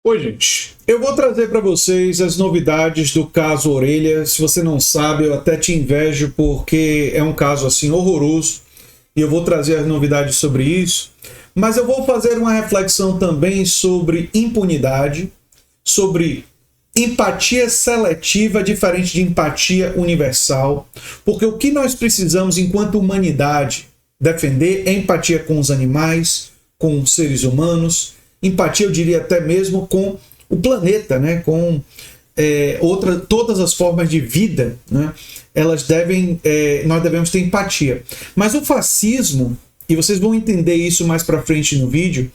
Oi, gente. Eu vou trazer para vocês as novidades do caso Orelha. Se você não sabe, eu até te invejo porque é um caso assim horroroso e eu vou trazer as novidades sobre isso. Mas eu vou fazer uma reflexão também sobre impunidade, sobre empatia seletiva diferente de empatia universal, porque o que nós precisamos enquanto humanidade defender é empatia com os animais, com os seres humanos, empatia, eu diria até mesmo com o planeta, né? Com todas as formas de vida, né? Nós devemos ter empatia. Mas o fascismo, e vocês vão entender isso mais para frente no vídeo,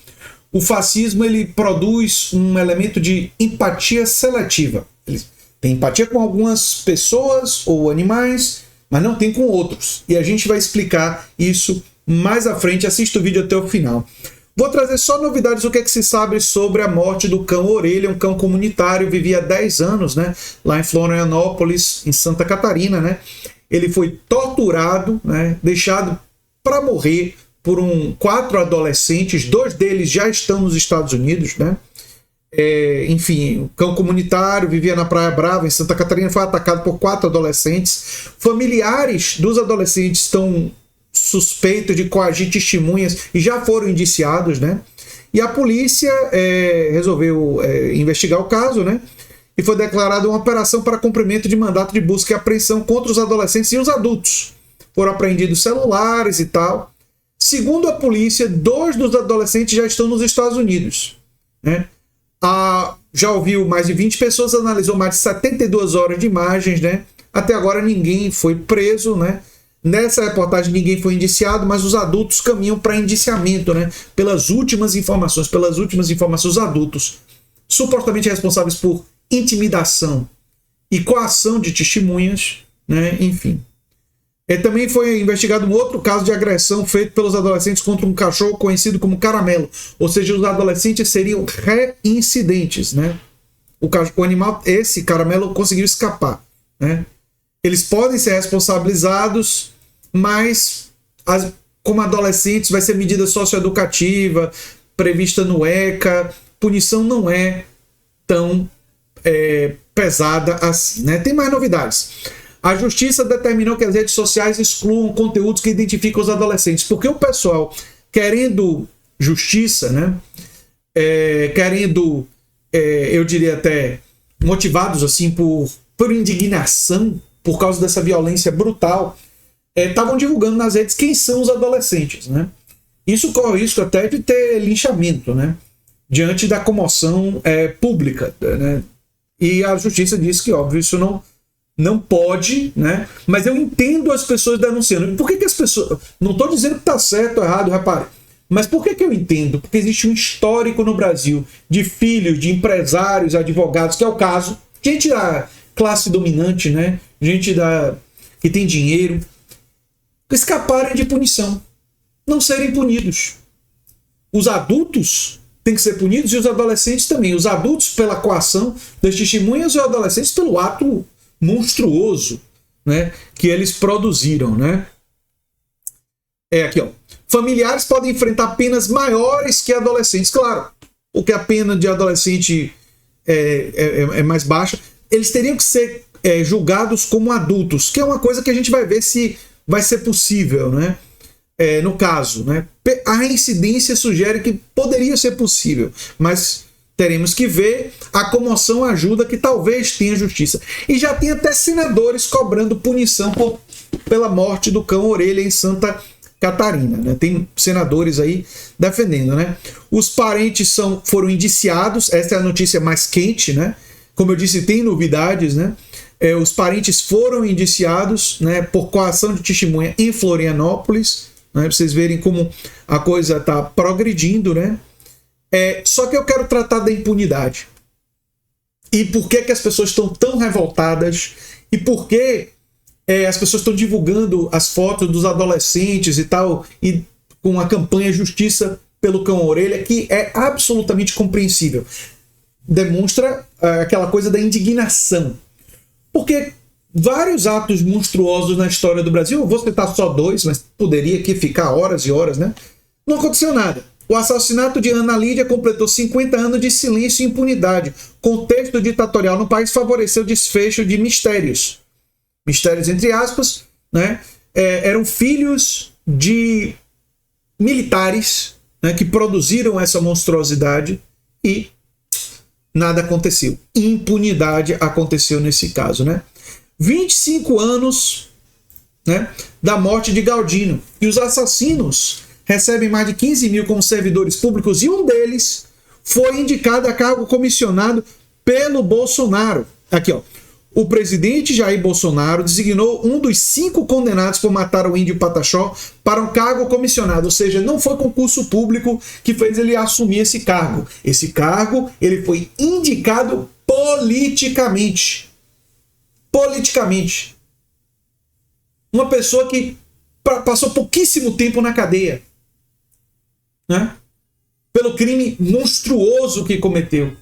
o fascismo ele produz um elemento de empatia seletiva. Ele tem empatia com algumas pessoas ou animais, mas não tem com outros. E a gente vai explicar isso mais à frente. Assista o vídeo até o final. Vou trazer só novidades do que se sabe sobre a morte do cão Orelha, um cão comunitário, vivia há 10 anos, né, lá em Florianópolis, em Santa Catarina, né? Ele foi torturado, né, deixado para morrer por 4 adolescentes, 2 deles já estão nos Estados Unidos, né? Enfim, o cão comunitário vivia na Praia Brava, em Santa Catarina, foi atacado por 4 adolescentes. Familiares dos adolescentes estão suspeitos de coagir testemunhas e já foram indiciados, né? E a polícia resolveu investigar o caso, né? E foi declarada uma operação para cumprimento de mandato de busca e apreensão contra os adolescentes e os adultos. Foram apreendidos celulares e tal. Segundo a polícia, 2 dos adolescentes já estão nos Estados Unidos, né? Já ouviu mais de 20 pessoas, analisou mais de 72 horas de imagens, né? Até agora ninguém foi preso, né? Nessa reportagem ninguém foi indiciado, mas os adultos caminham para indiciamento, né? Pelas últimas informações, os adultos supostamente responsáveis por intimidação e coação de testemunhas, né? Enfim. Também foi investigado um outro caso de agressão feito pelos adolescentes contra um cachorro conhecido como Caramelo. Ou seja, os adolescentes seriam reincidentes, né? O animal, esse Caramelo, conseguiu escapar, né? Eles podem ser responsabilizados, mas como adolescentes vai ser medida socioeducativa, prevista no ECA, punição não é tão pesada assim, né? Tem mais novidades. A justiça determinou que as redes sociais excluam conteúdos que identificam os adolescentes, porque o pessoal, querendo justiça, né? Eu diria até, motivados assim por indignação, por causa dessa violência brutal, estavam divulgando nas redes quem são os adolescentes, né? Isso corre o risco até de ter linchamento, né? Diante da comoção pública, né? E a justiça disse que, óbvio, isso não pode, né? Mas eu entendo as pessoas denunciando. Por que as pessoas... Não estou dizendo que está certo ou errado, repare. Mas por que eu entendo? Porque existe um histórico no Brasil de filhos, de empresários, advogados, que é o caso, gente da classe dominante, né? Gente que tem dinheiro, escaparem de punição, não serem punidos. Os adultos têm que ser punidos e os adolescentes também. Os adultos pela coação das testemunhas e os adolescentes pelo ato monstruoso, né, que eles produziram, né? Aqui, ó. Familiares podem enfrentar penas maiores que adolescentes. Claro, porque a pena de adolescente é mais baixa. Eles teriam que ser julgados como adultos, que é uma coisa que a gente vai ver se vai ser possível, né? No caso, né? A reincidência sugere que poderia ser possível, mas teremos que ver. A comoção ajuda que talvez tenha justiça. E já tem até senadores cobrando punição pela morte do cão Orelha em Santa Catarina, né? Tem senadores aí defendendo, né? Os parentes foram indiciados, essa é a notícia mais quente, né? Como eu disse, tem novidades, né? Os parentes foram indiciados, né, por coação de testemunha em Florianópolis, né? Para vocês verem como a coisa está progredindo, né? Só que eu quero tratar da impunidade. E por que as pessoas estão tão revoltadas? E por que as pessoas estão divulgando as fotos dos adolescentes e tal, e com a campanha Justiça pelo Cão Orelha, que é absolutamente compreensível. Demonstra aquela coisa da indignação. Porque vários atos monstruosos na história do Brasil, eu vou citar só 2, mas poderia aqui ficar horas e horas, né? Não aconteceu nada. O assassinato de Ana Lídia completou 50 anos de silêncio e impunidade. Contexto ditatorial no país favoreceu o desfecho de mistérios. Mistérios entre aspas, né? Eram filhos de militares, né, que produziram essa monstruosidade e nada aconteceu. Impunidade aconteceu nesse caso, né? 25 anos, né, da morte de Galdino. E os assassinos recebem mais de 15 mil como servidores públicos e um deles foi indicado a cargo comissionado pelo Bolsonaro. Aqui, ó. O presidente Jair Bolsonaro designou um dos 5 condenados por matar o índio Pataxó para um cargo comissionado, ou seja, não foi concurso público que fez ele assumir esse cargo. Esse cargo ele foi indicado politicamente. Politicamente. Uma pessoa que passou pouquíssimo tempo na cadeia, né? Pelo crime monstruoso que cometeu.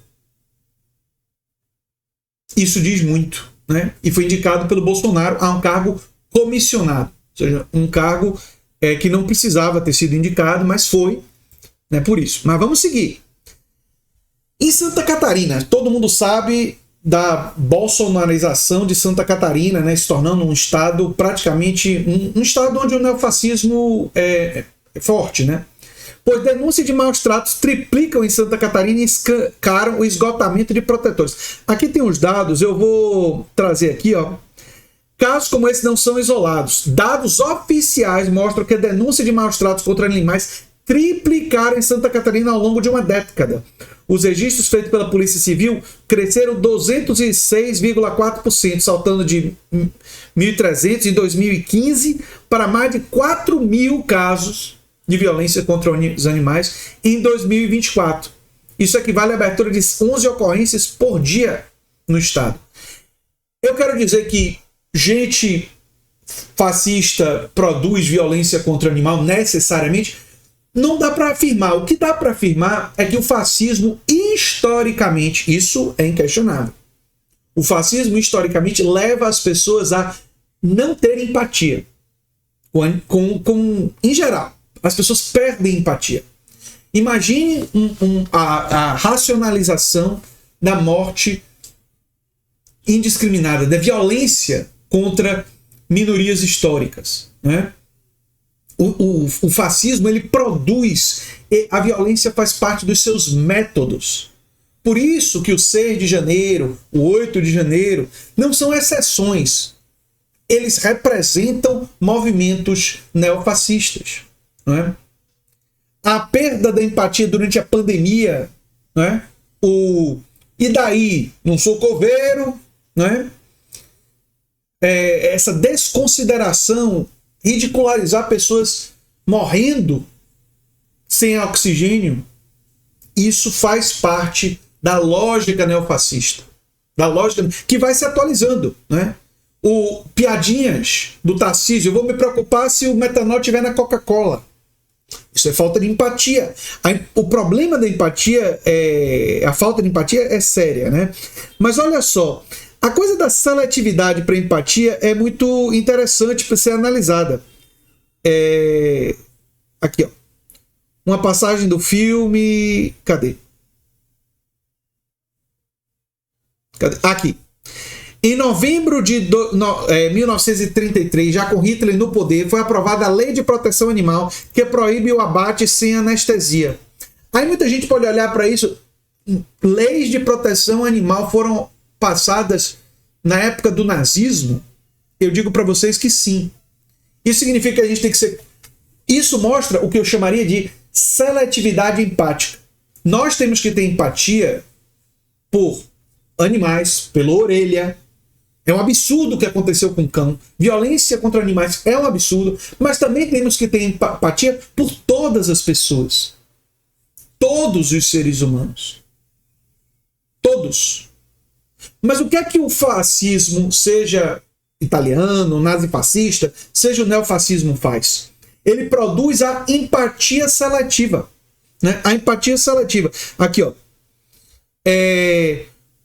Isso diz muito, né? E foi indicado pelo Bolsonaro a um cargo comissionado, ou seja, um cargo que não precisava ter sido indicado, mas foi, né, por isso. Mas vamos seguir. Em Santa Catarina, todo mundo sabe da bolsonarização de Santa Catarina, né, se tornando um estado praticamente um estado onde o neofascismo é forte, né? Pois denúncias de maus tratos triplicam em Santa Catarina e escancaram o esgotamento de protetores. Aqui tem os dados, eu vou trazer aqui, ó. Casos como esse não são isolados. Dados oficiais mostram que a denúncia de maus tratos contra animais triplicaram em Santa Catarina ao longo de uma década. Os registros feitos pela Polícia Civil cresceram 206,4%, saltando de 1.300 em 2015 para mais de 4.000 casos de violência contra os animais em 2024. Isso equivale à abertura de 11 ocorrências por dia no estado. Eu quero dizer que gente fascista produz violência contra o animal necessariamente? Não dá para afirmar. O que dá para afirmar é que o fascismo, historicamente, isso é inquestionável. O fascismo, historicamente, leva as pessoas a não ter empatia. Em geral, as pessoas perdem empatia. Imagine a racionalização da morte indiscriminada, da violência contra minorias históricas, né? O fascismo, ele produz, a violência faz parte dos seus métodos. Por isso que o 6 de janeiro, o 8 de janeiro, não são exceções. Eles representam movimentos neofascistas. Não é? A perda da empatia durante a pandemia, não é? E daí? Não sou coveiro, não é? Essa desconsideração, ridicularizar pessoas morrendo sem oxigênio, isso faz parte da lógica neofascista, da lógica que vai se atualizando, né? O piadinhas do Tarcísio, eu vou me preocupar se o metanol estiver na Coca-Cola. Isso é falta de empatia. O problema da empatia, a falta de empatia é séria, né? Mas olha só, a coisa da seletividade para empatia é muito interessante para ser analisada. Aqui, ó. Uma passagem do filme. Cadê? Aqui. Em novembro de 1933, já com Hitler no poder, foi aprovada a Lei de Proteção Animal, que proíbe o abate sem anestesia. Aí muita gente pode olhar para isso. Leis de proteção animal foram passadas na época do nazismo? Eu digo para vocês que sim. Isso significa que a gente tem que ser... Isso mostra o que eu chamaria de seletividade empática. Nós temos que ter empatia por animais, pela orelha. É um absurdo o que aconteceu com o cão. Violência contra animais é um absurdo, mas também temos que ter empatia por todas as pessoas. Todos os seres humanos. Todos. Mas o que é que o fascismo, seja italiano, nazifascista, seja o neofascismo, faz? Ele produz a empatia seletiva. Né? A empatia seletiva. Aqui, ó.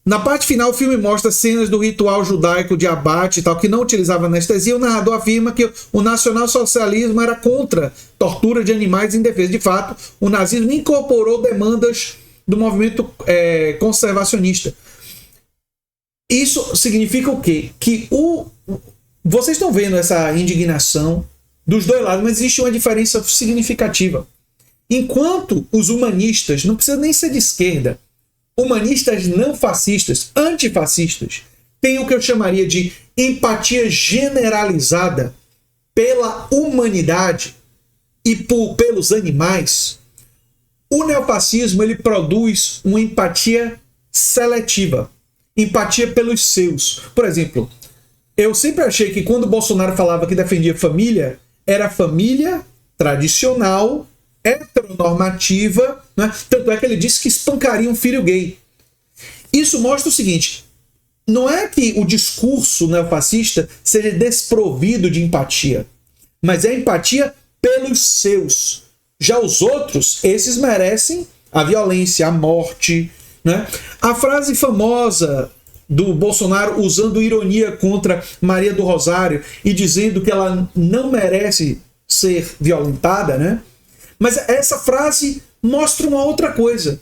Na parte final, o filme mostra cenas do ritual judaico de abate e tal, que não utilizava anestesia. O narrador afirma que o nacionalsocialismo era contra tortura de animais em defesa. De fato, o nazismo incorporou demandas do movimento conservacionista. Isso significa o quê? Que vocês estão vendo essa indignação dos dois lados, mas existe uma diferença significativa. Enquanto os humanistas, não precisa nem ser de esquerda, humanistas não fascistas, antifascistas, têm o que eu chamaria de empatia generalizada pela humanidade e pelos animais, o neofascismo ele produz uma empatia seletiva, empatia pelos seus. Por exemplo, eu sempre achei que quando o Bolsonaro falava que defendia família, era família tradicional, heteronormativa, né? Tanto é que ele disse que espancaria um filho gay. Isso mostra o seguinte: não é que o discurso neofascista seja desprovido de empatia, mas é empatia pelos seus. Já os outros, esses merecem a violência, a morte, né? A frase famosa do Bolsonaro usando ironia contra Maria do Rosário e dizendo que ela não merece ser violentada, né? Mas essa frase mostra uma outra coisa.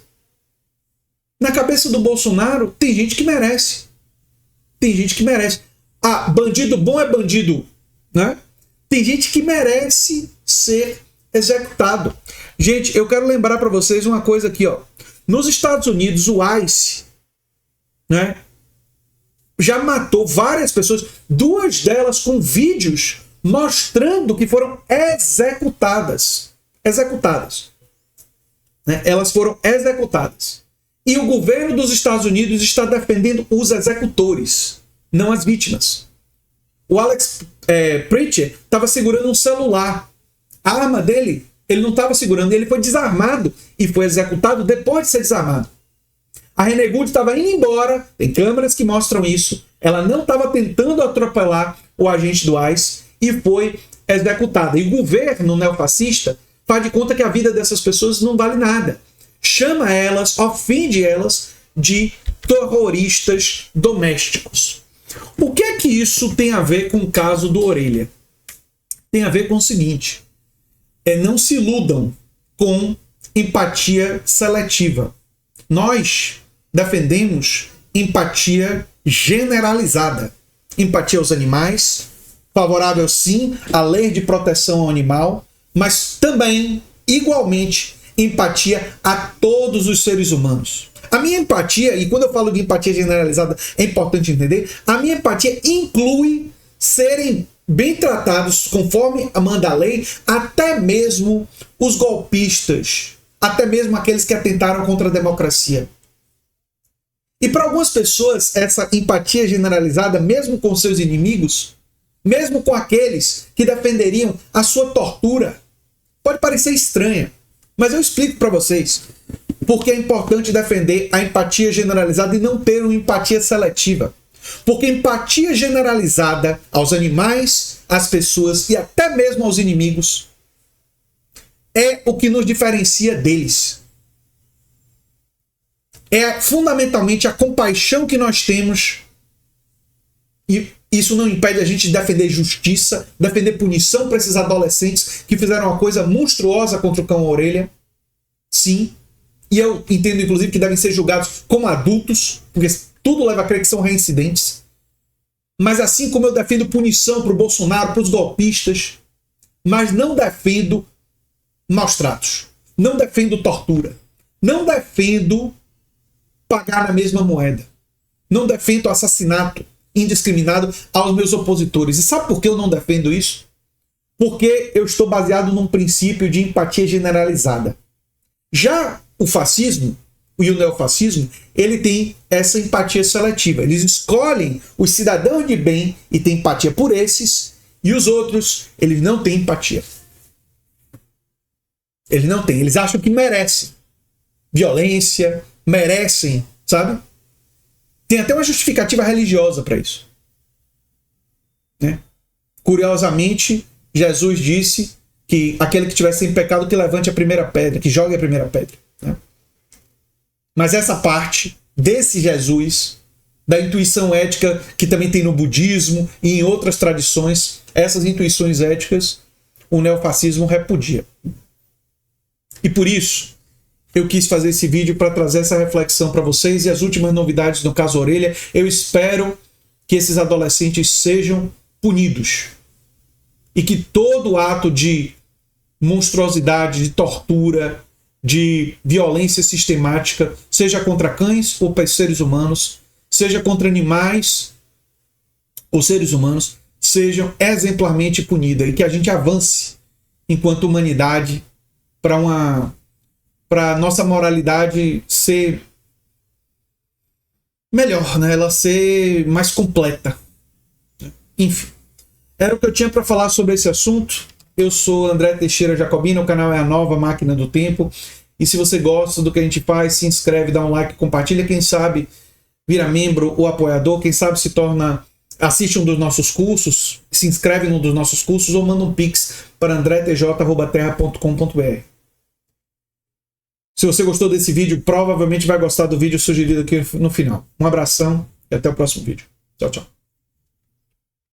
Na cabeça do Bolsonaro, tem gente que merece. Tem gente que merece. Ah, bandido bom é bandido, né? Tem gente que merece ser executado. Gente, eu quero lembrar para vocês uma coisa aqui, ó. Nos Estados Unidos, o ICE, né, já matou várias pessoas, duas delas com vídeos mostrando que foram executadas. Né? Elas foram executadas. E o governo dos Estados Unidos está defendendo os executores, não as vítimas. O Alex Preacher estava segurando um celular. A arma dele, ele não estava segurando, ele foi desarmado e foi executado depois de ser desarmado. A Renee Good estava indo embora, tem câmeras que mostram isso, ela não estava tentando atropelar o agente do ICE e foi executada. E o governo neofascista faz de conta que a vida dessas pessoas não vale nada. Chama elas, ofende elas de terroristas domésticos. O que é que isso tem a ver com o caso do Orelha? Tem a ver com o seguinte: não se iludam com empatia seletiva. Nós defendemos empatia generalizada. Empatia aos animais, favorável sim à lei de proteção ao animal, mas também, igualmente, empatia a todos os seres humanos. A minha empatia, e quando eu falo de empatia generalizada, é importante entender, a minha empatia inclui serem bem tratados, conforme manda a lei, até mesmo os golpistas, até mesmo aqueles que atentaram contra a democracia. E para algumas pessoas, essa empatia generalizada, mesmo com seus inimigos, mesmo com aqueles que defenderiam a sua tortura, pode parecer estranha, mas eu explico para vocês porque é importante defender a empatia generalizada e não ter uma empatia seletiva. Porque empatia generalizada aos animais, às pessoas e até mesmo aos inimigos é o que nos diferencia deles. É fundamentalmente a compaixão que nós temos, e isso não impede a gente de defender justiça, defender punição para esses adolescentes que fizeram uma coisa monstruosa contra o cão Orelha. Sim. E eu entendo, inclusive, que devem ser julgados como adultos, porque tudo leva a crer que são reincidentes. Mas assim como eu defendo punição para o Bolsonaro, para os golpistas, mas não defendo maus tratos, não defendo tortura, não defendo pagar na mesma moeda, não defendo assassinato indiscriminado aos meus opositores. E sabe por que eu não defendo isso? Porque eu estou baseado num princípio de empatia generalizada. Já o fascismo e o neofascismo, ele tem essa empatia seletiva. Eles escolhem os cidadãos de bem e têm empatia por esses, e os outros, eles não têm empatia. Eles não têm. Eles acham que merecem violência, merecem, sabe? Tem até uma justificativa religiosa para isso. Né? Curiosamente, Jesus disse que aquele que tiver sem pecado que levante a primeira pedra, que jogue a primeira pedra. Né? Mas essa parte desse Jesus, da intuição ética que também tem no budismo e em outras tradições, essas intuições éticas, o neofascismo repudia. E por isso, eu quis fazer esse vídeo para trazer essa reflexão para vocês e as últimas novidades no caso Orelha. Eu espero que esses adolescentes sejam punidos e que todo ato de monstruosidade, de tortura, de violência sistemática, seja contra cães ou seres humanos, seja contra animais ou seres humanos, sejam exemplarmente punidas e que a gente avance enquanto humanidade para a nossa moralidade ser melhor, né? Ela ser mais completa. Enfim, era o que eu tinha para falar sobre esse assunto. Eu sou André Teixeira Jacobina, o canal é a Nova Máquina do Tempo. E se você gosta do que a gente faz, se inscreve, dá um like, compartilha. Quem sabe vira membro ou apoiador, quem sabe se torna, assiste um dos nossos cursos, se inscreve num dos nossos cursos ou manda um pix para andretj@terra.com.br. Se você gostou desse vídeo, provavelmente vai gostar do vídeo sugerido aqui no final. Um abração e até o próximo vídeo. Tchau, tchau.